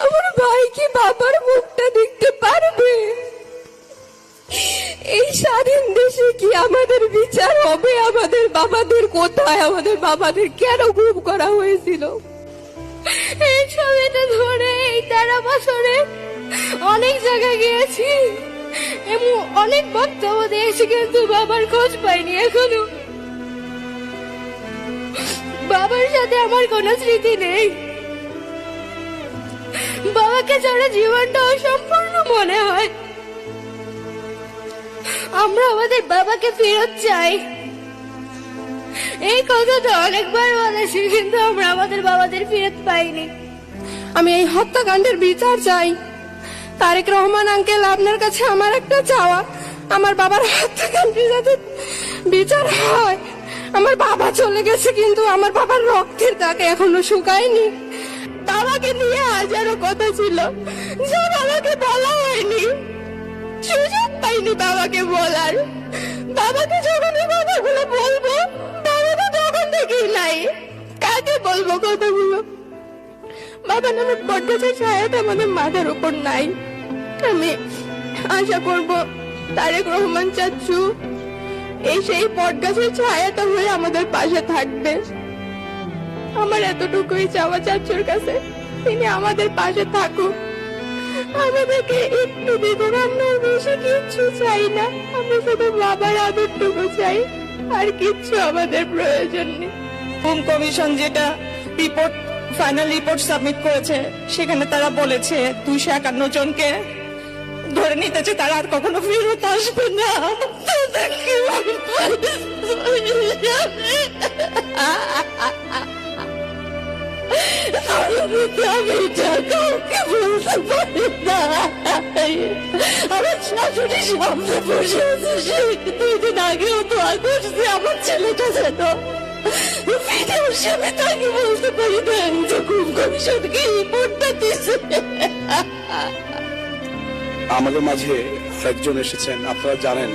আমার ভাই কি বাবার মুখটা দেখতে পারবে? এই স্বাধীন দেশে কি আমাদের বিচার হবে? আমাদের বাবাদের কোথায়? আমাদের বাবাদের কেন গুম করা হয়েছিল? এই ছবিটা ধরে এই 13 বছরে অনেক জায়গায় গিয়েছি এবং অনেক বক্তব্য দিয়েছি, কিন্তু বাবার খোঁজ পাইনি এখনো। বাবার সাথে আমার কোনো স্মৃতি নেই। বাবাকে ছাড়া জীবনটা অসম্পূর্ণ মনে হয়। আমরা আমাদের বাবাকে ফেরত চাই। এই কথাটা অনেকবার বলেছি, কিন্তু আমরা আমাদের বাবাদের ফেরত পাইনি। আমি এই হত্যাকাণ্ডের বিচার চাই। তারেক রহমান আঙ্কেল, আপনার কাছে আমার একটা চাওয়া, আমার বাবার হত্যাকাণ্ডের যাতে বিচার হয়। আমার বাবা চলে গেছে, কিন্তু আমার বাবার রক্তের দাগ এখনো শুকায়নি। বাবাকে নিয়ে হাজারো কথা ছিল যা বাবাকে বলা হয়নি, সুযোগ পাইনি বাবাকে বলার। বাবাকে যখন এই কথাগুলো বলবো, বাবা তো তখন থেকেই নাই। কাকে বলবো কথাগুলো? বাবা নামের বটগাছের ছায়াটা আমাদের মাথার উপর নাই। আমি আশা করব তারেক রহমান চাচ্চু এই সেই বটগাছের ছায়াটা হয়ে আমাদের পাশে থাকবে। আমার এতটুকুই চাওয়া চাচ্চুর কাছে, তিনি আমাদের পাশে থাকুক, আমাদেরকে একটু দিবেন। আমরা বেশি কিচ্ছু চাই না, আমরা শুধু বাবার আদরটুকু চাই, আর কিচ্ছু আমাদের প্রয়োজন নেই। গুম কমিশন যেটা রিপোর্ট, ফাইনাল রিপোর্ট সাবমিট করেছে, সেখানে তারা বলেছে 251 জনকে ধরে নিতেছে, তারা আর কখনো ফেরত আসবে না। আমি এটা কাউকে বলতে পারি না। আমার শাশুড়ি সামনে বসে আছে, সে 2 দিন আগেও দোয়া করছে আমার ছেলেটা যেন ফিরে আসে। আমি তাকে বলতে পারি না যে গুম কমিশনকে রিপোর্টটা দিছে। আমাদের মাঝে একজন এসেছেন, আপনারা জানেন,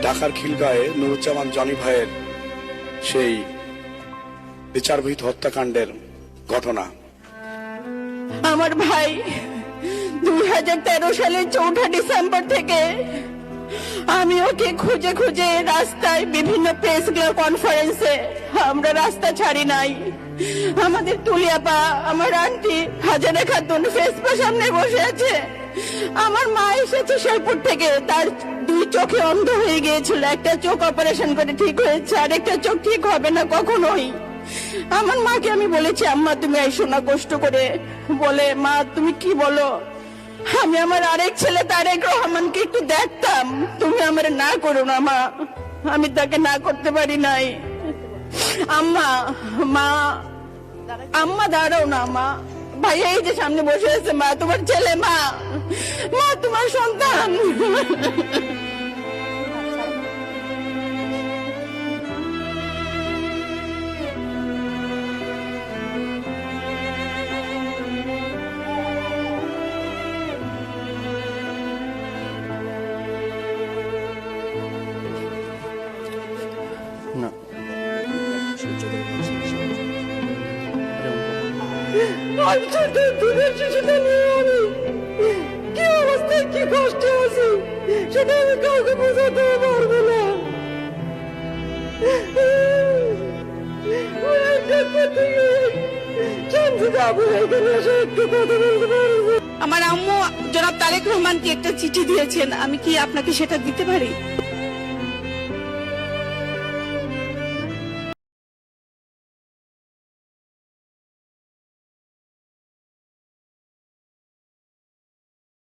ঢাকার খিলগাঁয়ে নুরুজ্জামান জনি ভাইয়ের সেই বিচারবিহীন হত্যাকাণ্ডের ঘটনা। আমার ভাই 2013 সালের 4 ডিসেম্বর থেকে আমি ওকে খুঁজে খুঁজে রাস্তায়, বিভিন্ন প্রেস কনফারেন্সে, আমরা রাস্তা ছাড়ি নাই। আমাদের তুলিয়াপা, আমার আন্টি হাজারা খাতুন ফেসপা সামনে বসে আছে। আমার মা এসেছে শেরপুর থেকে, তার 2 চোখে অন্ধ হয়ে গিয়েছিল। একটা চোখ অপারেশন করে ঠিক হয়েছে, আর একটা চোখ ঠিক হবে না কখনোই। আমার মাকে আমি বলেছি, আম্মা তুমি আইসো না কষ্ট করে। বলে, মা তুমি কি বলো? আমি আমার আরেক ছেলে তারেক রহমানকে একটু দেখতাম, তুমি আমার না করো না মা। আমি তাকে না করতে পারি নাই। আম্মা, মা, আম্মা দাঁড়াও না মা। ভাইয়া এই যে সামনে বসে আছে, মা তোমার ছেলে, মা, মা তোমার সন্তান। আমি ছোট দুধের শিশুটা নিয়ে আমি কি অবস্থায়, কি কষ্ট আছি, সেটা আমি কাউকে বোঝাতে পারবো না। আমার আম্মু জনাব তারেক রহমানকে একটা চিঠি দিয়েছেন, আমি কি আপনাকে সেটা দিতে পারি?